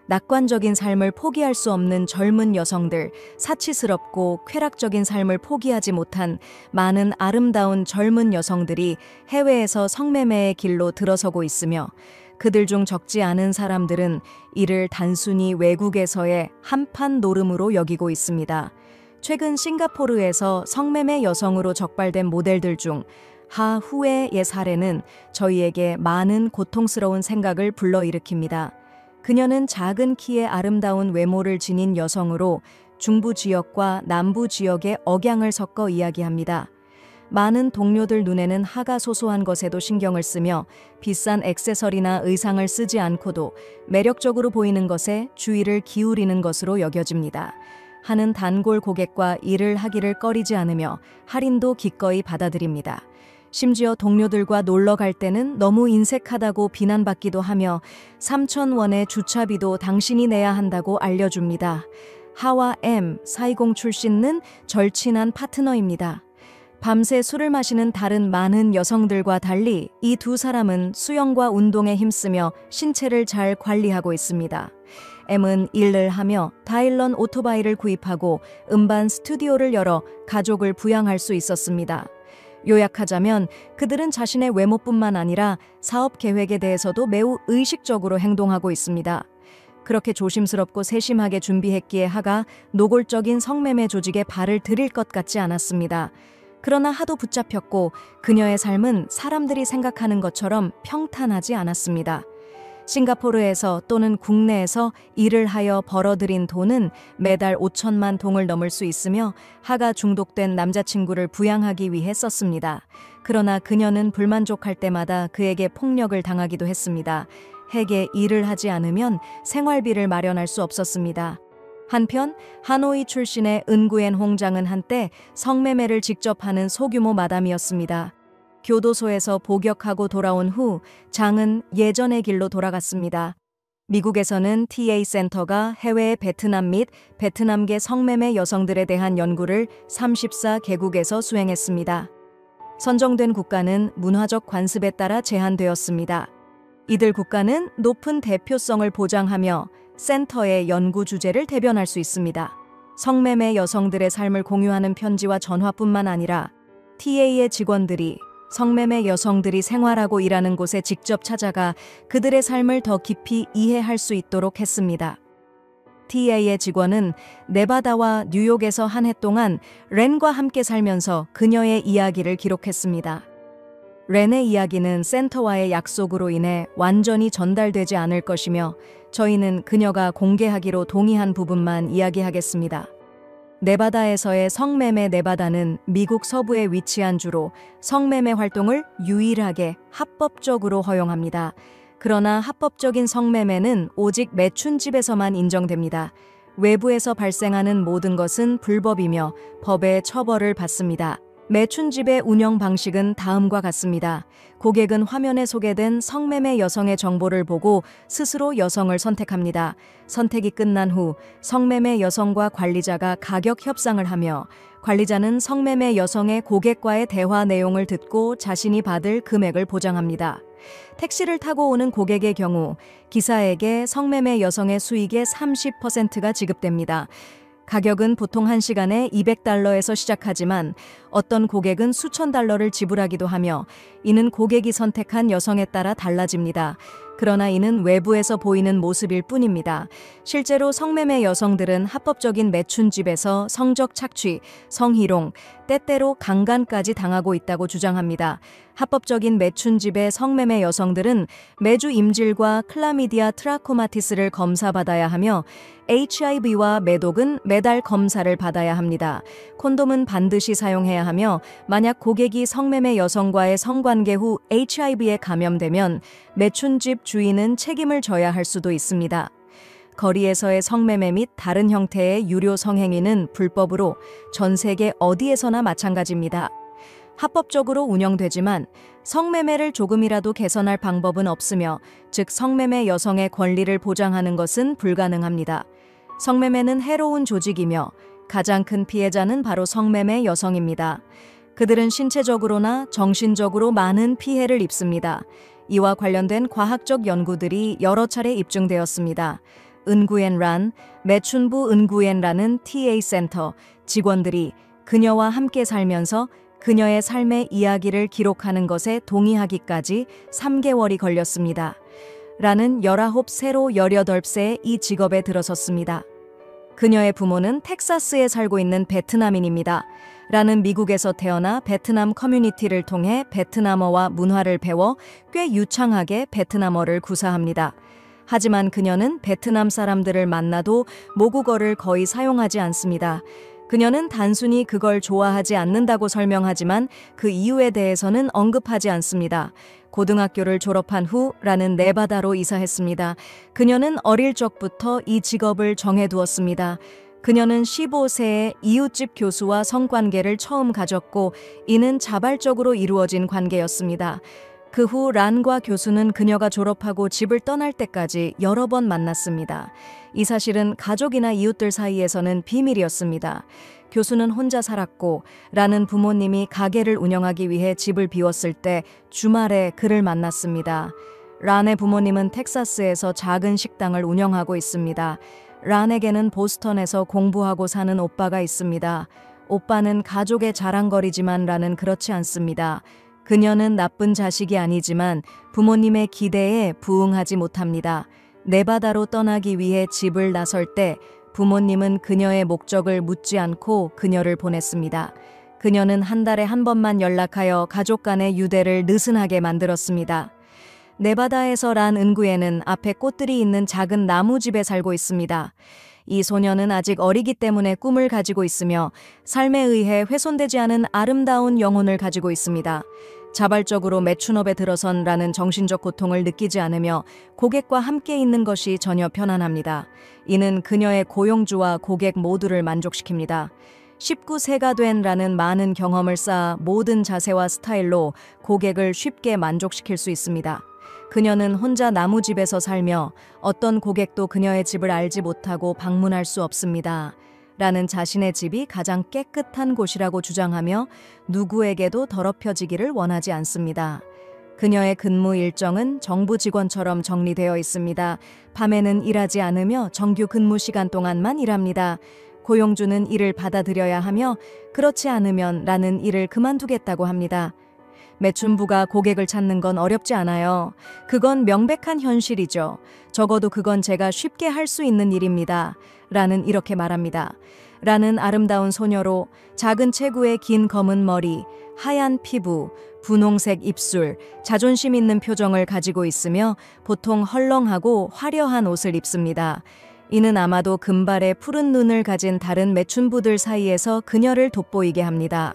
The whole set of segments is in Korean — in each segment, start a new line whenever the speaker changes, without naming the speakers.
낙관적인 삶을 포기할 수 없는 젊은 여성들, 사치스럽고 쾌락적인 삶을 포기하지 못한 많은 아름다운 젊은 여성들이 해외에서 성매매의 길로 들어서고 있으며 그들 중 적지 않은 사람들은 이를 단순히 외국에서의 한판 노름으로 여기고 있습니다. 최근 싱가포르에서 성매매 여성으로 적발된 모델들 중 하후에의 사례는 저희에게 많은 고통스러운 생각을 불러일으킵니다. 그녀는 작은 키에 아름다운 외모를 지닌 여성으로 중부 지역과 남부 지역의 억양을 섞어 이야기합니다. 많은 동료들 눈에는 하가 소소한 것에도 신경을 쓰며 비싼 액세서리나 의상을 쓰지 않고도 매력적으로 보이는 것에 주의를 기울이는 것으로 여겨집니다. 하는 단골 고객과 일을 하기를 꺼리지 않으며 할인도 기꺼이 받아들입니다. 심지어 동료들과 놀러 갈 때는 너무 인색하다고 비난받기도 하며 3,000원의 주차비도 당신이 내야 한다고 알려줍니다. 하와 M, 사이공 출신은 절친한 파트너입니다. 밤새 술을 마시는 다른 많은 여성들과 달리 이 두 사람은 수영과 운동에 힘쓰며 신체를 잘 관리하고 있습니다. M은 일을 하며 다일런 오토바이를 구입하고 음반 스튜디오를 열어 가족을 부양할 수 있었습니다. 요약하자면 그들은 자신의 외모뿐만 아니라 사업 계획에 대해서도 매우 의식적으로 행동하고 있습니다. 그렇게 조심스럽고 세심하게 준비했기에 하가 노골적인 성매매 조직에 발을 들일 것 같지 않았습니다. 그러나 하도 붙잡혔고 그녀의 삶은 사람들이 생각하는 것처럼 평탄하지 않았습니다. 싱가포르에서 또는 국내에서 일을 하여 벌어들인 돈은 매달 5천만 동을 넘을 수 있으며 하가 중독된 남자친구를 부양하기 위해 썼습니다. 그러나 그녀는 불만족할 때마다 그에게 폭력을 당하기도 했습니다. 해게 일을 하지 않으면 생활비를 마련할 수 없었습니다. 한편 하노이 출신의 은구엔 홍장은 한때 성매매를 직접 하는 소규모 마담이었습니다. 교도소에서 복역하고 돌아온 후 장은 예전의 길로 돌아갔습니다. 미국에서는 TA 센터가 해외의 베트남 및 베트남계 성매매 여성들에 대한 연구를 34개국에서 수행했습니다. 선정된 국가는 문화적 관습에 따라 제한되었습니다. 이들 국가는 높은 대표성을 보장하며 센터의 연구 주제를 대변할 수 있습니다. 성매매 여성들의 삶을 공유하는 편지와 전화뿐만 아니라 TA의 직원들이 성매매 여성들이 생활하고 일하는 곳에 직접 찾아가 그들의 삶을 더 깊이 이해할 수 있도록 했습니다. TA의 직원은 네바다와 뉴욕에서 한 해 동안 렌과 함께 살면서 그녀의 이야기를 기록했습니다. 렌의 이야기는 센터와의 약속으로 인해 완전히 전달되지 않을 것이며 저희는 그녀가 공개하기로 동의한 부분만 이야기하겠습니다. 네바다에서의 성매매 네바다는 미국 서부에 위치한 주로 성매매 활동을 유일하게 합법적으로 허용합니다. 그러나 합법적인 성매매는 오직 매춘집에서만 인정됩니다. 외부에서 발생하는 모든 것은 불법이며 법의 처벌을 받습니다. 매춘집의 운영 방식은 다음과 같습니다. 고객은 화면에 소개된 성매매 여성의 정보를 보고 스스로 여성을 선택합니다. 선택이 끝난 후 성매매 여성과 관리자가 가격 협상을 하며 관리자는 성매매 여성의 고객과의 대화 내용을 듣고 자신이 받을 금액을 보장합니다. 택시를 타고 오는 고객의 경우 기사에게 성매매 여성의 수익의 30%가 지급됩니다. 가격은 보통 1시간에 $200에서 시작하지만 어떤 고객은 수천 달러를 지불하기도 하며 이는 고객이 선택한 여성에 따라 달라집니다. 그러나 이는 외부에서 보이는 모습일 뿐입니다. 실제로 성매매 여성들은 합법적인 매춘집에서 성적 착취, 성희롱, 때때로 강간까지 당하고 있다고 주장합니다. 합법적인 매춘집의 성매매 여성들은 매주 임질과 클라미디아 트라코마티스를 검사받아야 하며 HIV와 매독은 매달 검사를 받아야 합니다. 콘돔은 반드시 사용해야 하며 만약 고객이 성매매 여성과의 성관계 후 HIV에 감염되면 매춘집 주인은 책임을 져야 할 수도 있습니다. 거리에서의 성매매 및 다른 형태의 유료 성행위는 불법으로 전 세계 어디에서나 마찬가지입니다. 합법적으로 운영되지만 성매매를 조금이라도 개선할 방법은 없으며 즉 성매매 여성의 권리를 보장하는 것은 불가능합니다. 성매매는 해로운 조직이며 가장 큰 피해자는 바로 성매매 여성입니다. 그들은 신체적으로나 정신적으로 많은 피해를 입습니다. 이와 관련된 과학적 연구들이 여러 차례 입증되었습니다. 은구엔 란, 매춘부 은구엔 란은 TA 센터 직원들이 그녀와 함께 살면서 그녀의 삶의 이야기를 기록하는 것에 동의하기까지 3개월이 걸렸습니다. 라는 19세로 18세의 이 직업에 들어섰습니다. 그녀의 부모는 텍사스에 살고 있는 베트남인입니다. 라는 미국에서 태어나 베트남 커뮤니티를 통해 베트남어와 문화를 배워 꽤 유창하게 베트남어를 구사합니다. 하지만 그녀는 베트남 사람들을 만나도 모국어를 거의 사용하지 않습니다. 그녀는 단순히 그걸 좋아하지 않는다고 설명하지만 그 이유에 대해서는 언급하지 않습니다. 고등학교를 졸업한 후 라는 네바다로 이사했습니다. 그녀는 어릴 적부터 이 직업을 정해두었습니다. 그녀는 15세에 이웃집 교수와 성관계를 처음 가졌고 이는 자발적으로 이루어진 관계였습니다. 그 후 란과 교수는 그녀가 졸업하고 집을 떠날 때까지 여러 번 만났습니다. 이 사실은 가족이나 이웃들 사이에서는 비밀이었습니다. 교수는 혼자 살았고 란은 부모님이 가게를 운영하기 위해 집을 비웠을 때 주말에 그를 만났습니다. 란의 부모님은 텍사스에서 작은 식당을 운영하고 있습니다. 란에게는 보스턴에서 공부하고 사는 오빠가 있습니다. 오빠는 가족의 자랑거리지만 란은 그렇지 않습니다. 그녀는 나쁜 자식이 아니지만 부모님의 기대에 부응하지 못합니다. 네바다로 떠나기 위해 집을 나설 때 부모님은 그녀의 목적을 묻지 않고 그녀를 보냈습니다. 그녀는 한 달에 한 번만 연락하여 가족 간의 유대를 느슨하게 만들었습니다. 네바다에서 란 은구에는 앞에 꽃들이 있는 작은 나무집에 살고 있습니다. 이 소녀는 아직 어리기 때문에 꿈을 가지고 있으며 삶에 의해 훼손되지 않은 아름다운 영혼을 가지고 있습니다. 자발적으로 매춘업에 들어선 란은 정신적 고통을 느끼지 않으며 고객과 함께 있는 것이 전혀 편안합니다. 이는 그녀의 고용주와 고객 모두를 만족시킵니다. 19세가 된 란은 많은 경험을 쌓아 모든 자세와 스타일로 고객을 쉽게 만족시킬 수 있습니다. 그녀는 혼자 나무집에서 살며 어떤 고객도 그녀의 집을 알지 못하고 방문할 수 없습니다. 라는 자신의 집이 가장 깨끗한 곳이라고 주장하며 누구에게도 더럽혀지기를 원하지 않습니다. 그녀의 근무 일정은 정부 직원처럼 정리되어 있습니다. 밤에는 일하지 않으며 정규 근무 시간 동안만 일합니다. 고용주는 이를 받아들여야 하며 그렇지 않으면 라는 일을 그만두겠다고 합니다. 매춘부가 고객을 찾는 건 어렵지 않아요. 그건 명백한 현실이죠. 적어도 그건 제가 쉽게 할 수 있는 일입니다. 라는 이렇게 말합니다. 라는 아름다운 소녀로 작은 체구의 긴 검은 머리, 하얀 피부, 분홍색 입술, 자존심 있는 표정을 가지고 있으며 보통 헐렁하고 화려한 옷을 입습니다. 이는 아마도 금발의 푸른 눈을 가진 다른 매춘부들 사이에서 그녀를 돋보이게 합니다.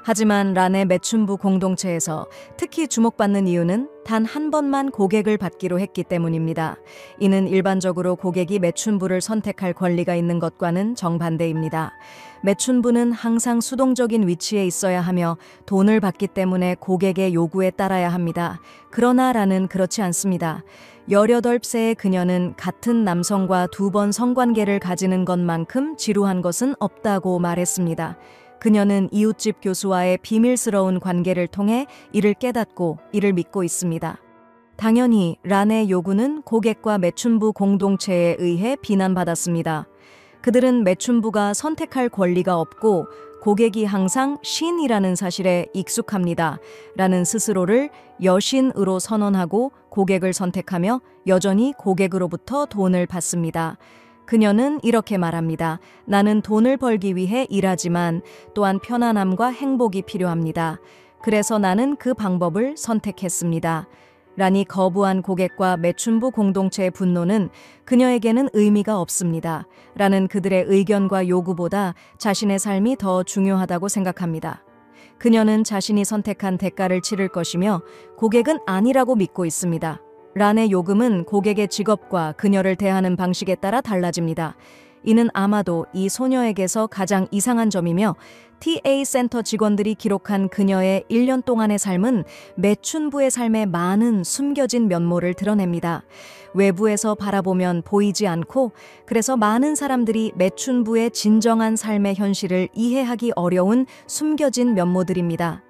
하지만 란의 매춘부 공동체에서 특히 주목받는 이유는 단 한 번만 고객을 받기로 했기 때문입니다. 이는 일반적으로 고객이 매춘부를 선택할 권리가 있는 것과는 정반대입니다. 매춘부는 항상 수동적인 위치에 있어야 하며 돈을 받기 때문에 고객의 요구에 따라야 합니다. 그러나 란은 그렇지 않습니다. 18세의 그녀는 같은 남성과 2번 성관계를 가지는 것만큼 지루한 것은 없다고 말했습니다. 그녀는 이웃집 교수와의 비밀스러운 관계를 통해 이를 깨닫고 이를 믿고 있습니다. 당연히 란의 요구는 고객과 매춘부 공동체에 의해 비난받았습니다. 그들은 매춘부가 선택할 권리가 없고 고객이 항상 신이라는 사실에 익숙합니다. 라는 스스로를 여신으로 선언하고 고객을 선택하며 여전히 고객으로부터 돈을 받습니다. 그녀는 이렇게 말합니다. 나는 돈을 벌기 위해 일하지만 또한 편안함과 행복이 필요합니다. 그래서 나는 그 방법을 선택했습니다. 란이 거부한 고객과 매춘부 공동체의 분노는 그녀에게는 의미가 없습니다. 라는 그들의 의견과 요구보다 자신의 삶이 더 중요하다고 생각합니다. 그녀는 자신이 선택한 대가를 치를 것이며 고객은 아니라고 믿고 있습니다. 란의 요금은 고객의 직업과 그녀를 대하는 방식에 따라 달라집니다. 이는 아마도 이 소녀에게서 가장 이상한 점이며 TA 센터 직원들이 기록한 그녀의 1년 동안의 삶은 매춘부의 삶의 많은 숨겨진 면모를 드러냅니다. 외부에서 바라보면 보이지 않고 그래서 많은 사람들이 매춘부의 진정한 삶의 현실을 이해하기 어려운 숨겨진 면모들입니다.